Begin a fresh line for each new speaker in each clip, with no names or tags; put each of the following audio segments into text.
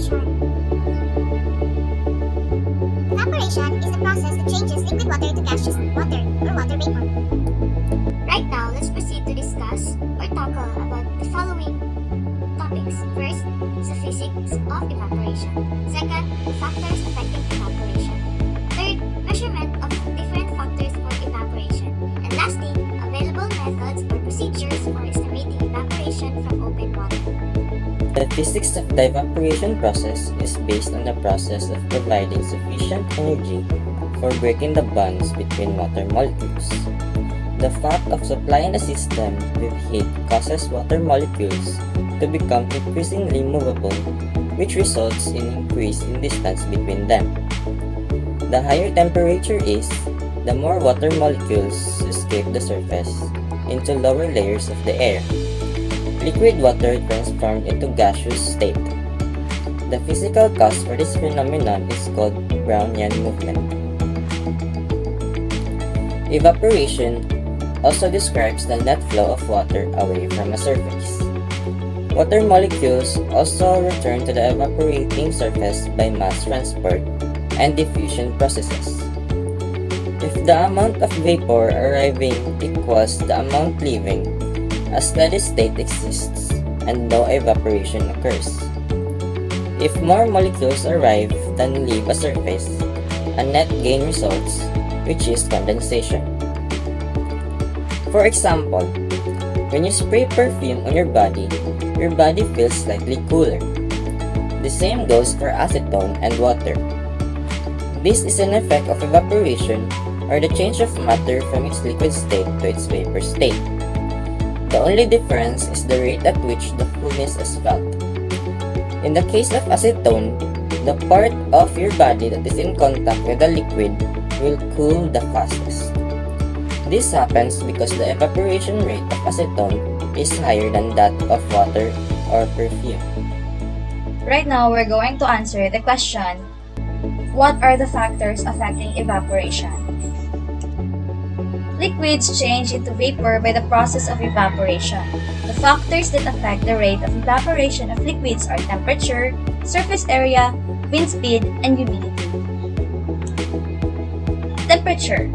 Evaporation is the process that changes liquid water to gaseous water or water vapor. Right now, let's proceed to discuss or tackle about the following topics. First, the physics of evaporation. Second, factors affecting evaporation. Third, measurement of different factors for evaporation. And lastly, available methods or procedures for estimating evaporation from open water.
The physics of the evaporation process is based on the process of providing sufficient energy for breaking the bonds between water molecules. The fact of supplying a system with heat causes water molecules to become increasingly movable, which results in increase in distance between them. The higher temperature is, the more water molecules escape the surface into lower layers of the air. Liquid water transformed into gaseous state. The physical cause for this phenomenon is called Brownian movement. Evaporation also describes the net flow of water away from a surface. Water molecules also return to the evaporating surface by mass transport and diffusion processes. If the amount of vapor arriving equals the amount leaving, a steady state exists and no evaporation occurs. If more molecules arrive than leave a surface, a net gain results, which is condensation. For example, when you spray perfume on your body feels slightly cooler. The same goes for acetone and water. This is an effect of evaporation or the change of matter from its liquid state to its vapor state. The only difference is the rate at which the coolness is felt. In the case of acetone, the part of your body that is in contact with the liquid will cool the fastest. This happens because the evaporation rate of acetone is higher than that of water or perfume.
Right now, we're going to answer the question, what are the factors affecting evaporation? Liquids change into vapor by the process of evaporation. The factors that affect the rate of evaporation of liquids are temperature, surface area, wind speed, and humidity. Temperature.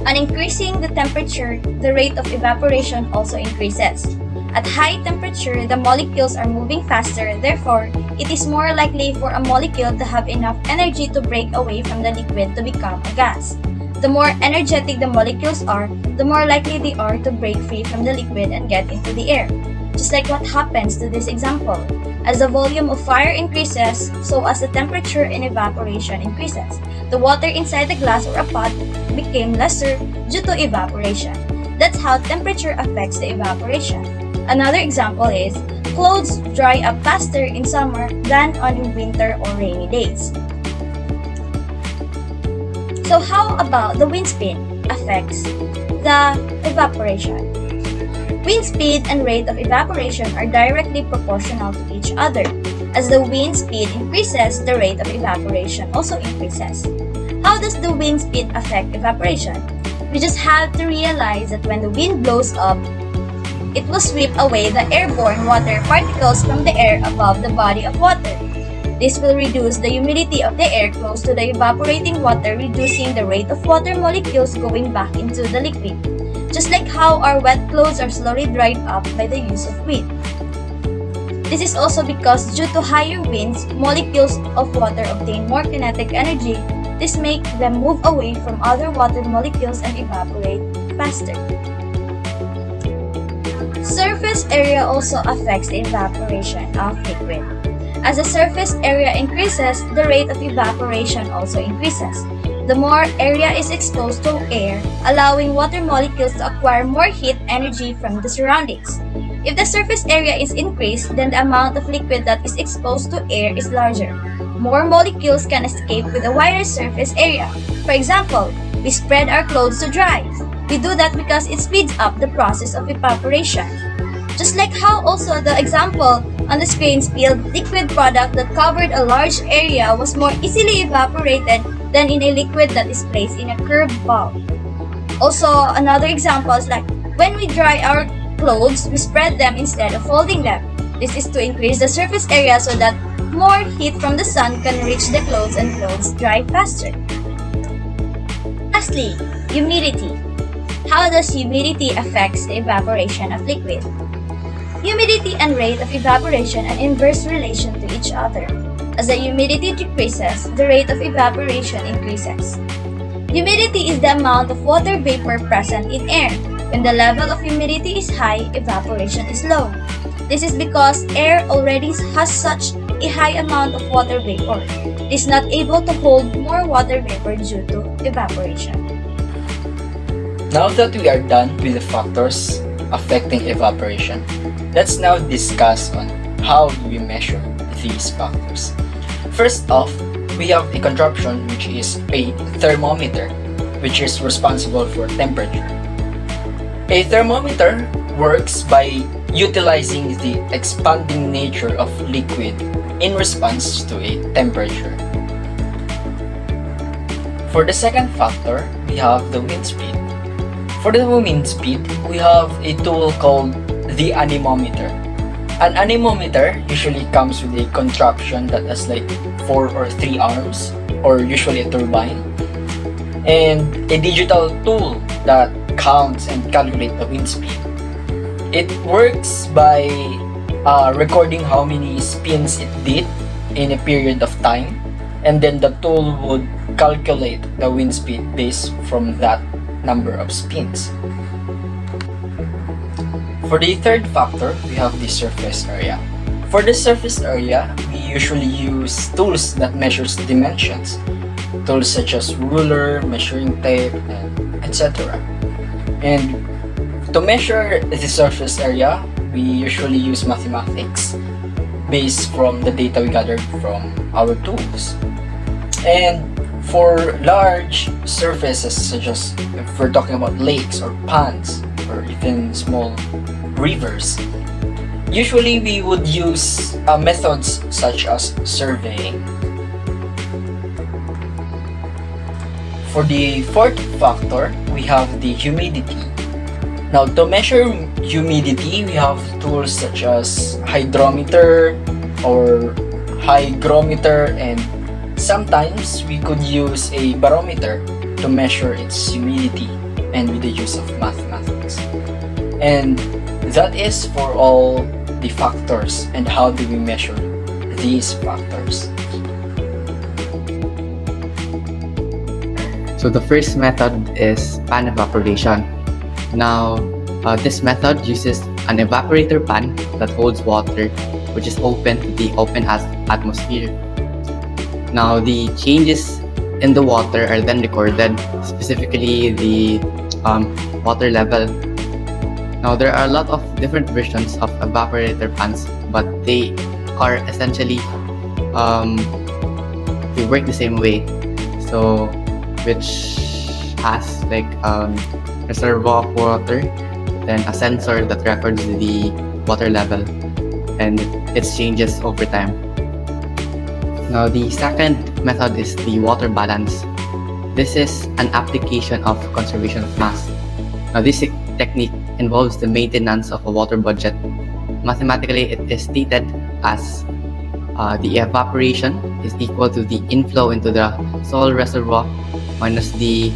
On increasing the temperature, the rate of evaporation also increases. At high temperature, the molecules are moving faster, therefore, it is more likely for a molecule to have enough energy to break away from the liquid to become a gas. The more energetic the molecules are, the more likely they are to break free from the liquid and get into the air. Just like what happens to this example. As the volume of fire increases, so as the temperature in evaporation increases. The water inside the glass or a pot became lesser due to evaporation. That's how temperature affects the evaporation. Another example is, clothes dry up faster in summer than on winter or rainy days. So how about the wind speed affects the evaporation? Wind speed and rate of evaporation are directly proportional to each other. As the wind speed increases, the rate of evaporation also increases. How does the wind speed affect evaporation? We just have to realize that when the wind blows up, it will sweep away the airborne water particles from the air above the body of water. This will reduce the humidity of the air close to the evaporating water, reducing the rate of water molecules going back into the liquid. Just like how our wet clothes are slowly dried up by the use of wind. This is also because due to higher winds, molecules of water obtain more kinetic energy. This makes them move away from other water molecules and evaporate faster. Surface area also affects the evaporation of liquid. As the surface area increases, the rate of evaporation also increases. The more area is exposed to air, allowing water molecules to acquire more heat energy from the surroundings. If the surface area is increased, then the amount of liquid that is exposed to air is larger. More molecules can escape with a wider surface area. For example, we spread our clothes to dry. We do that because it speeds up the process of evaporation. Just like how also the example on the screen spilled liquid product that covered a large area was more easily evaporated than in a liquid that is placed in a curved bowl. Also, another example is like when we dry our clothes, we spread them instead of folding them. This is to increase the surface area so that more heat from the sun can reach the clothes and clothes dry faster. Lastly, humidity. How does humidity affects the evaporation of liquid? Humidity and rate of evaporation are inverse relation to each other. As the humidity decreases, the rate of evaporation increases. Humidity is the amount of water vapor present in air. When the level of humidity is high, evaporation is low. This is because air already has such a high amount of water vapor. It is not able to hold more water vapor due to evaporation.
Now that we are done with the factors affecting evaporation, let's now discuss on how do we measure these factors. First off, we have a contraption which is a thermometer, which is responsible for temperature. A thermometer works by utilizing the expanding nature of liquid in response to a temperature. For the second factor, we have the wind speed. For the wind speed, we have a tool called the anemometer. An anemometer usually comes with a contraption that has like 4 or 3 arms, or usually a turbine, and a digital tool that counts and calculates the wind speed. It works by recording how many spins it did in a period of time, and then the tool would calculate the wind speed based from that number of spins. For the third factor, we have the surface area. For the surface area, we usually use tools that measures dimensions. Tools such as ruler, measuring tape, and etc. And to measure the surface area, we usually use mathematics based from the data we gathered from our tools. And for large surfaces, such as if we're talking about lakes or ponds or even small rivers, usually we would use methods such as surveying. For the fourth factor, we have the humidity. Now, to measure humidity, we have tools such as hydrometer or hygrometer, and sometimes we could use a barometer to measure its humidity, and with the use of mathematics. And that is for all the factors and how do we measure these factors.
So the first method is pan evaporation. Now, this method uses an evaporator pan that holds water, which is open to the open atmosphere. Now, the changes in the water are then recorded, specifically the water level. Now, there are a lot of different versions of evaporator pans, but they are essentially they work the same way. So, which has like reservoir of water, then a sensor that records the water level, and its changes over time. Now, the second method is the water balance. This is an application of conservation of mass. Now, this technique involves the maintenance of a water budget. Mathematically, it is stated as the evaporation is equal to the inflow into the soil reservoir minus the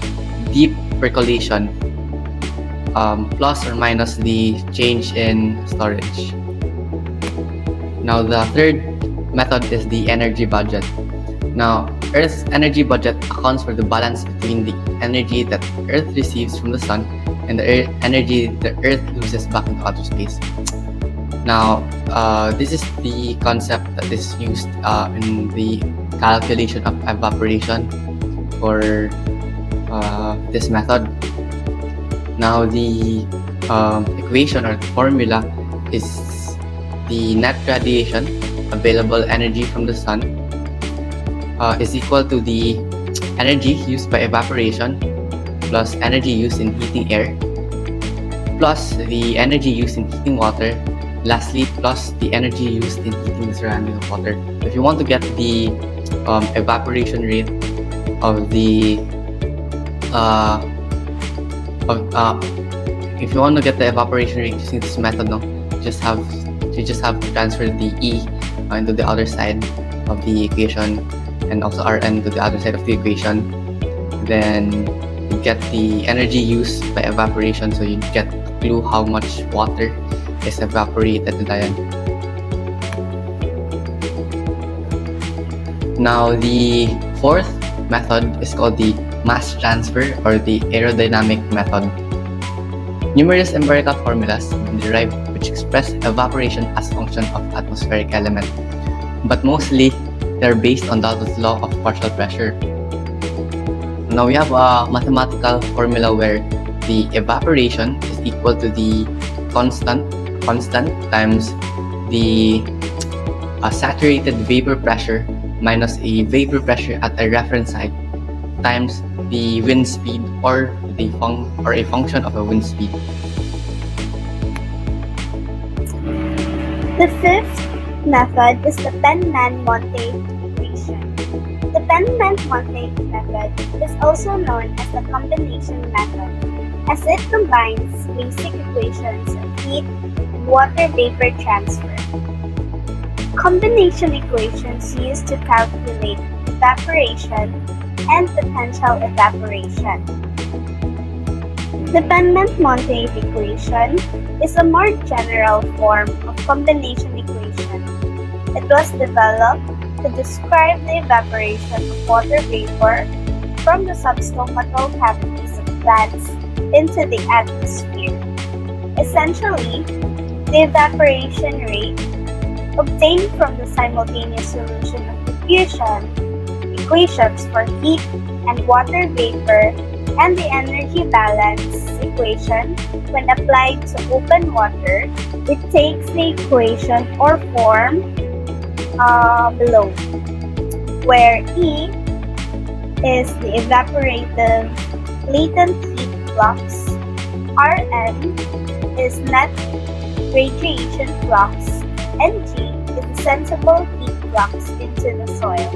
deep percolation plus or minus the change in storage. Now, the third method is the energy budget. Now, Earth's energy budget accounts for the balance between the energy that Earth receives from the sun and the energy the Earth loses back into outer space. Now, this is the concept that is used in the calculation of evaporation for this method. Now, the equation or the formula is the net radiation available energy from the sun is equal to the energy used by evaporation plus energy used in heating air plus the energy used in heating water, lastly plus the energy used in heating the surrounding water. If you want to get the evaporation rate of the if you want to get the evaporation rate using this method, you just have to transfer the E into the other side of the equation, and also Rn to the other side of the equation. Then you get the energy used by evaporation, so you get a clue how much water is evaporated to the end. Now, the fourth method is called the mass transfer or the aerodynamic method. Numerous empirical formulas have been derived which express evaporation as function of atmospheric element, but mostly they're based on Dalton's law of partial pressure. Now we have a mathematical formula where the evaporation is equal to the constant times the saturated vapor pressure minus a vapor pressure at a reference height times the wind speed or a function of a wind speed.
The fifth method is the Penman-Monte equation. The Penman-Monte method is also known as the combination method, as it combines basic equations of heat and water vapor transfer. Combination equations used to calculate evaporation and potential evaporation. The Penman-Monte equation is a more general form of combination equation. It was developed to describe the evaporation of water vapor from the substomatal cavities of plants into the atmosphere. Essentially, the evaporation rate obtained from the simultaneous solution of diffusion equations for heat and water vapor and the energy balance equation when applied to open water, it takes the equation or form below, where E is the evaporative latent heat flux, Rn is net radiation flux, and G is the sensible heat flux into the soil.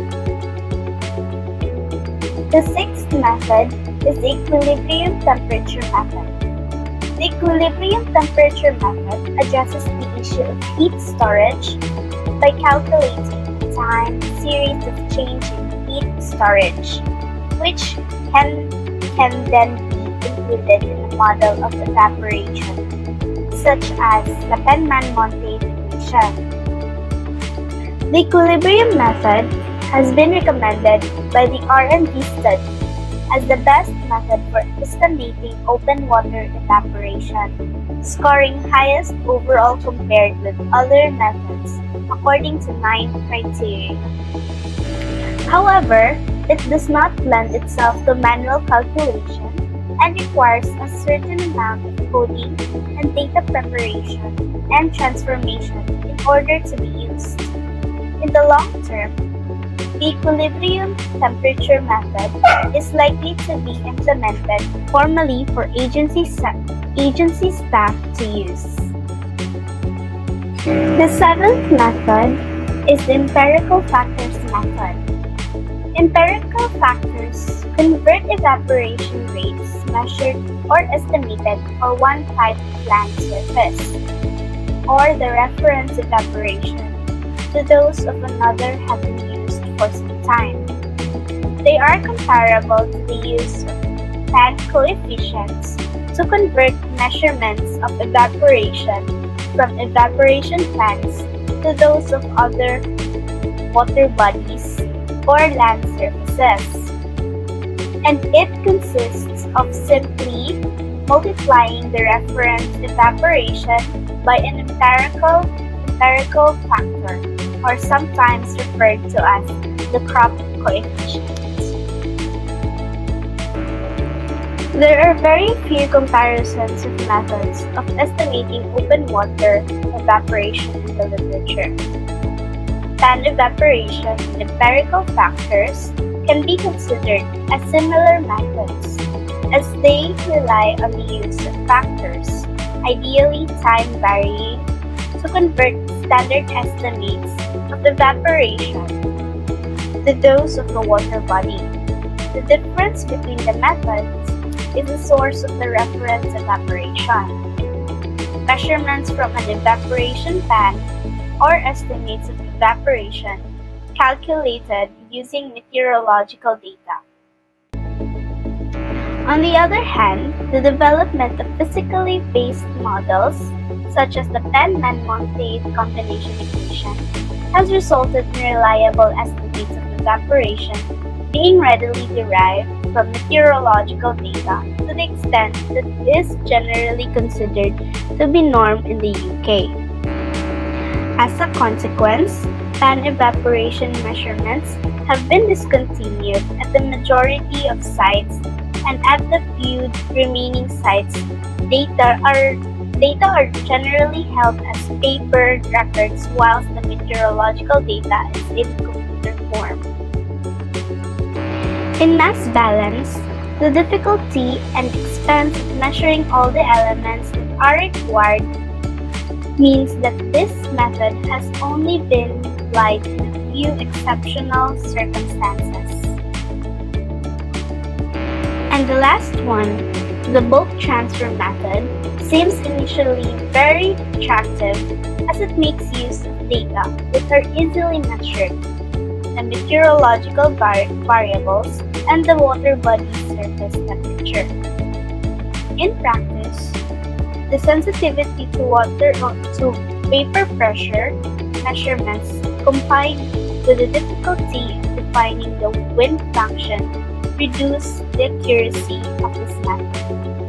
The sixth method is the equilibrium temperature method. The equilibrium temperature method addresses the issue of heat storage by calculating a time series of change in heat storage, which can then be included in the model of evaporation, such as the Penman-Monte equation. The equilibrium method has been recommended by the R&D study as the best method for estimating open water evaporation, scoring highest overall compared with other methods according to 9 criteria. However, it does not lend itself to manual calculation and requires a certain amount of coding and data preparation and transformation in order to be used. In the long term, the equilibrium temperature method is likely to be implemented formally for agency staff to use. The seventh method is the empirical factors method. Empirical factors convert evaporation rates measured or estimated for one type of land surface, or the reference evaporation, to those of another have been used for some time. They are comparable to the use of Planck coefficients to convert measurements of evaporation from evaporation plans to those of other water bodies or land surfaces. And it consists of simply multiplying the reference evaporation by an empirical factor, or sometimes referred to as the crop coefficient. There are very few comparisons of methods of estimating open water evaporation in the literature. Pan evaporation and empirical factors can be considered as similar methods, as they rely on the use of factors, ideally time varying, to convert standard estimates of evaporation to those of a water body. The difference between the methods is the source of the reference evaporation. Measurements from an evaporation pan
or estimates of evaporation calculated using meteorological data. On the other hand, the development of physically based models, such as the Penman-Montate combination equation, has resulted in reliable estimates of evaporation being readily derived from meteorological data to the extent that it is generally considered to be norm in the UK. As a consequence, pan evaporation measurements have been discontinued at the majority of sites, and at the few remaining sites, data are generally held as paper records whilst the meteorological data is in computer form. In mass balance, the difficulty and expense of measuring all the elements that are required means that this method has only been applied in a few exceptional circumstances. And the last one, the bulk transfer method, seems initially very attractive as it makes use of data that are easily measured, the meteorological variables, and the water body surface temperature. In practice, the sensitivity to vapor pressure measurements combined with the difficulty of defining the wind function reduce the accuracy of this method.